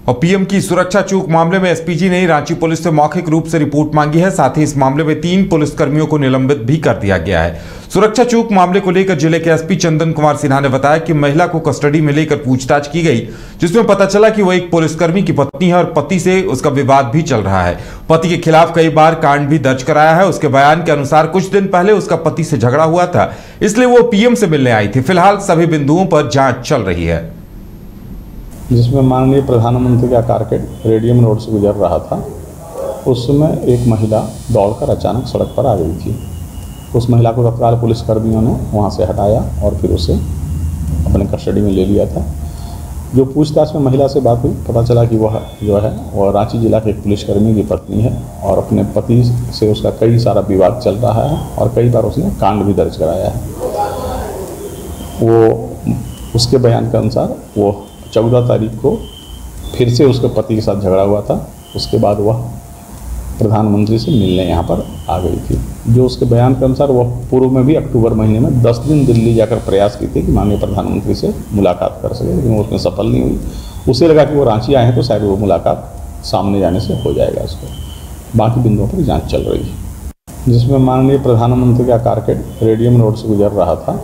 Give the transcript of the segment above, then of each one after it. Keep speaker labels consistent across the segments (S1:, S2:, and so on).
S1: और पीएम की सुरक्षा चूक मामले में एसपीजी ने रांची पुलिस से मौखिक रूप से रिपोर्ट मांगी है। साथ ही इस मामले में 3 पुलिसकर्मियों को निलंबित भी कर दिया गया है। सुरक्षा चूक मामले को लेकर जिले के एसपी चंदन कुमार सिन्हा ने बताया कि महिला को कस्टडी में लेकर पूछताछ की गई, जिसमें पता चला कि वह एक पुलिसकर्मी की पत्नी है और पति से उसका विवाद भी चल रहा है। पति के खिलाफ कई बार कांड भी दर्ज कराया है। उसके बयान के अनुसार कुछ दिन पहले उसका पति से झगड़ा हुआ था, इसलिए वो पीएम से मिलने आई थी। फिलहाल सभी बिंदुओं पर जांच चल रही है,
S2: जिसमें माननीय प्रधानमंत्री का कार रेडियम रोड से गुजर रहा था। उस समय एक महिला दौड़कर अचानक सड़क पर आ गई थी। उस महिला को तत्काल पुलिसकर्मियों ने वहां से हटाया और फिर उसे अपने कस्टडी में ले लिया था। जो पूछताछ में महिला से बात हुई, पता चला कि वह जो है वह रांची जिला के एक पुलिसकर्मी की पत्नी है और अपने पति से उसका कई सारा विवाद चल रहा है और कई बार उसने कांड भी दर्ज कराया है। वो उसके बयान के अनुसार वो 14 तारीख को फिर से उसके पति के साथ झगड़ा हुआ था। उसके बाद वह प्रधानमंत्री से मिलने यहाँ पर आ गई थी। जो उसके बयान के अनुसार वह पूर्व में भी अक्टूबर महीने में 10 दिन दिल्ली जाकर प्रयास की थी कि माननीय प्रधानमंत्री से मुलाकात कर सके, लेकिन उसमें सफल नहीं हुई। उसे लगा कि वो रांची आए हैं तो शायद वो मुलाकात सामने जाने से हो जाएगा। उसको बाकी बिंदुओं पर जाँच चल रही है, जिसमें माननीय प्रधानमंत्री का कार रेडियम रोड से गुजर रहा था।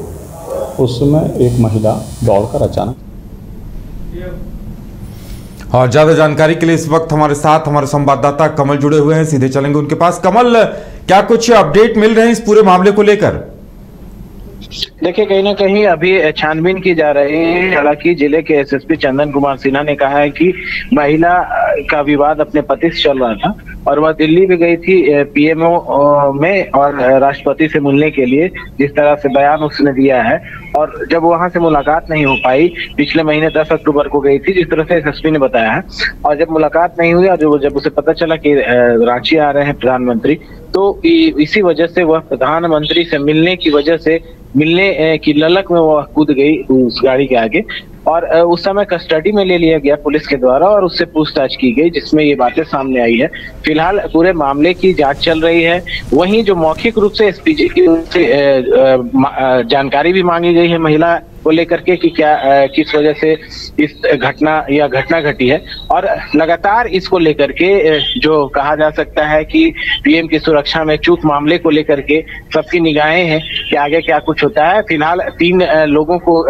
S2: उस समय एक महिला दौड़कर अचानक।
S1: और ज्यादा जानकारी के लिए इस वक्त हमारे साथ हमारे संवाददाता कमल जुड़े हुए हैं, सीधे चलेंगे उनके पास। कमल, क्या कुछ अपडेट मिल रहे हैं इस पूरे मामले को लेकर?
S3: देखिए, कहीं ना कहीं अभी छानबीन की जा रही है। हालांकि जिले के एसएसपी चंदन कुमार सिन्हा ने कहा है कि महिला का विवाद अपने पति से चल रहा था और वह दिल्ली भी गई थी पीएमओ में और राष्ट्रपति से मिलने के लिए, जिस तरह से बयान उसने दिया है। और जब वहां से मुलाकात नहीं हो पाई, पिछले महीने 10 अक्टूबर को गई थी, जिस तरह से एसएसपी ने बताया है। और जब मुलाकात नहीं हुई और जब उसे पता चला कि रांची आ रहे हैं प्रधानमंत्री, तो इसी वजह से वह प्रधानमंत्री से मिलने की ललक में वह कूद गई उस गाड़ी के आगे और उस समय कस्टडी में ले लिया गया पुलिस के द्वारा और उससे पूछताछ की गई, जिसमें ये बातें सामने आई है। फिलहाल पूरे मामले की जांच चल रही है। वहीं जो मौखिक रूप से एसपीजी की जानकारी भी मांगी गई है महिला को लेकर के कि क्या किस वजह से इस घटना घटी है और लगातार इसको लेकर के जो कहा जा सकता है कि पीएम की सुरक्षा में चूक मामले को लेकर के सबकी निगाहें हैं कि आगे क्या कुछ होता है। फिलहाल 3 लोगों को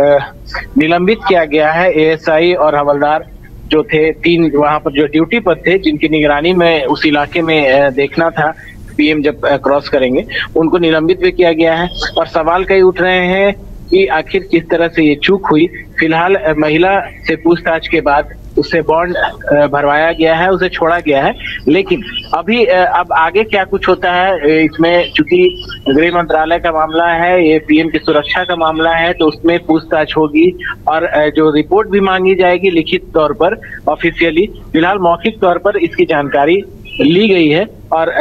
S3: निलंबित किया गया है। एएसआई और हवलदार जो थे 3 वहां पर जो ड्यूटी पर थे, जिनकी निगरानी में उस इलाके में देखना था पीएम जब क्रॉस करेंगे, उनको निलंबित भी किया गया है। और सवाल कई उठ रहे हैं कि आखिर किस तरह से ये चूक हुई। फिलहाल महिला से पूछताछ के बाद उससे बॉन्ड भरवाया गया है, उसे छोड़ा गया है। लेकिन अभी अब आगे क्या कुछ होता है इसमें, चूंकि गृह मंत्रालय का मामला है, ये पीएम की सुरक्षा का मामला है, तो उसमें पूछताछ होगी और जो रिपोर्ट भी मांगी जाएगी लिखित तौर पर ऑफिशियली। फिलहाल मौखिक तौर पर इसकी जानकारी ली गई है और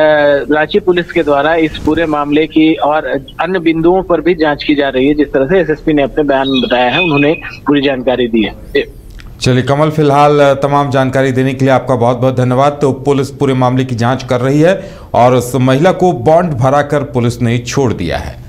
S3: रांची पुलिस के द्वारा इस पूरे मामले की और अन्य बिंदुओं पर भी जांच की जा रही है। जिस तरह से एसएसपी ने अपने बयान में बताया है, उन्होंने पूरी जानकारी दी है।
S1: चलिए कमल, फिलहाल तमाम जानकारी देने के लिए आपका बहुत बहुत धन्यवाद। तो पुलिस पूरे मामले की जांच कर रही है और उस महिला को बॉन्ड भराकर पुलिस ने छोड़ दिया है।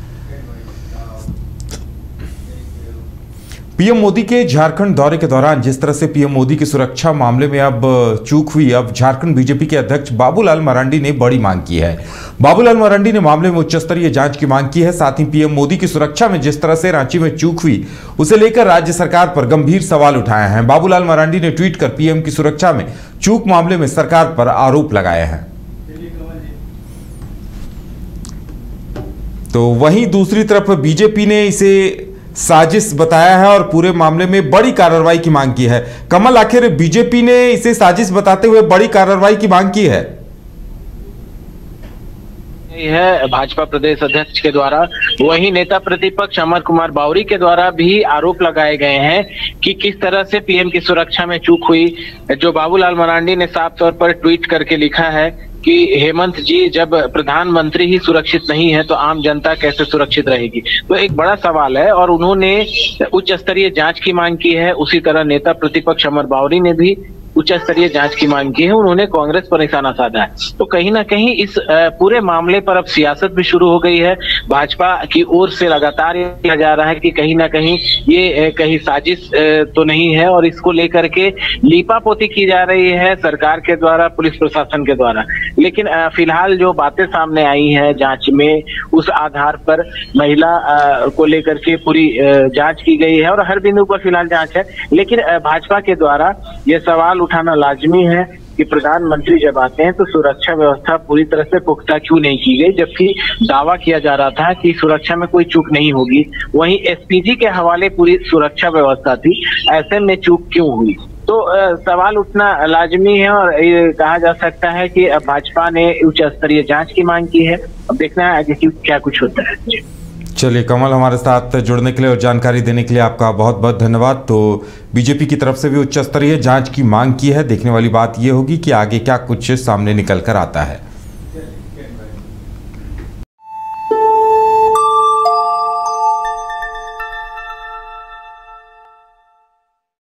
S1: पीएम मोदी के झारखंड दौरे के दौरान जिस तरह से पीएम मोदी की सुरक्षा मामले में अब चूक हुई, अब झारखंड बीजेपी के अध्यक्ष बाबूलाल मरांडी ने बड़ी मांग की है। बाबूलाल मरांडी ने मामले में उच्च स्तरीय जांच की मांग की है। साथ ही पीएम मोदी की सुरक्षा में जिस तरह से रांची में चूक हुई, उसे लेकर राज्य सरकार पर गंभीर सवाल उठाए हैं। बाबूलाल मरांडी ने ट्वीट कर पीएम की सुरक्षा में चूक मामले में सरकार पर आरोप लगाए हैं। तो वहीं दूसरी तरफ बीजेपी ने इसे साजिश बताया है और पूरे मामले में बड़ी कार्रवाई की मांग की है। कमल, आखिर बीजेपी ने इसे साजिश बताते हुए बड़ी कार्रवाई की मांग की है
S3: भाजपा प्रदेश अध्यक्ष के द्वारा। वहीं नेता प्रतिपक्ष अमर कुमार बावरी के द्वारा भी आरोप लगाए गए हैं कि किस तरह से पीएम की सुरक्षा में चूक हुई। जो बाबूलाल मरांडी ने साफ तौर पर ट्वीट करके लिखा है कि हेमंत जी, जब प्रधानमंत्री ही सुरक्षित नहीं है तो आम जनता कैसे सुरक्षित रहेगी। तो एक बड़ा सवाल है और उन्होंने उच्च स्तरीय जांच की मांग की है। उसी तरह नेता प्रतिपक्ष अमर बावरी ने भी उच्च स्तरीय जांच की मांग की है, उन्होंने कांग्रेस पर निशाना साधा है। तो कहीं ना कहीं इस पूरे मामले पर अब सियासत भी शुरू हो गई है। भाजपा की ओर से लगातार ये कहा जा रहा है कि कहीं ना कहीं ये कहीं साजिश तो नहीं है, और इसको लेकर के लीपापोती की जा रही है सरकार के द्वारा, पुलिस प्रशासन के द्वारा। लेकिन फिलहाल जो बातें सामने आई हैं जांच में, उस आधार पर महिला को लेकर के पूरी जांच की गई है और हर बिंदु पर फिलहाल जांच है। लेकिन भाजपा के द्वारा यह सवाल उठाना लाजमी है कि प्रधानमंत्री जब आते हैं तो सुरक्षा व्यवस्था पूरी तरह से पुख्ता क्यों नहीं की गई, जबकि दावा किया जा रहा था कि सुरक्षा में कोई चूक नहीं होगी। वहीं एसपीजी के हवाले पूरी सुरक्षा व्यवस्था थी, ऐसे में चूक क्यों हुई? तो सवाल उठना लाजमी है और ये कहा जा सकता है कि भाजपा ने उच्च स्तरीय जांच की मांग की है। अब देखना है आगे की क्या कुछ होता है।
S1: चलिए कमल, हमारे साथ जुड़ने के लिए और जानकारी देने के लिए आपका बहुत बहुत धन्यवाद। तो बीजेपी की तरफ से भी उच्च स्तरीय जांच की मांग की है। देखने वाली बात यह होगी कि आगे क्या कुछ सामने निकल कर आता है।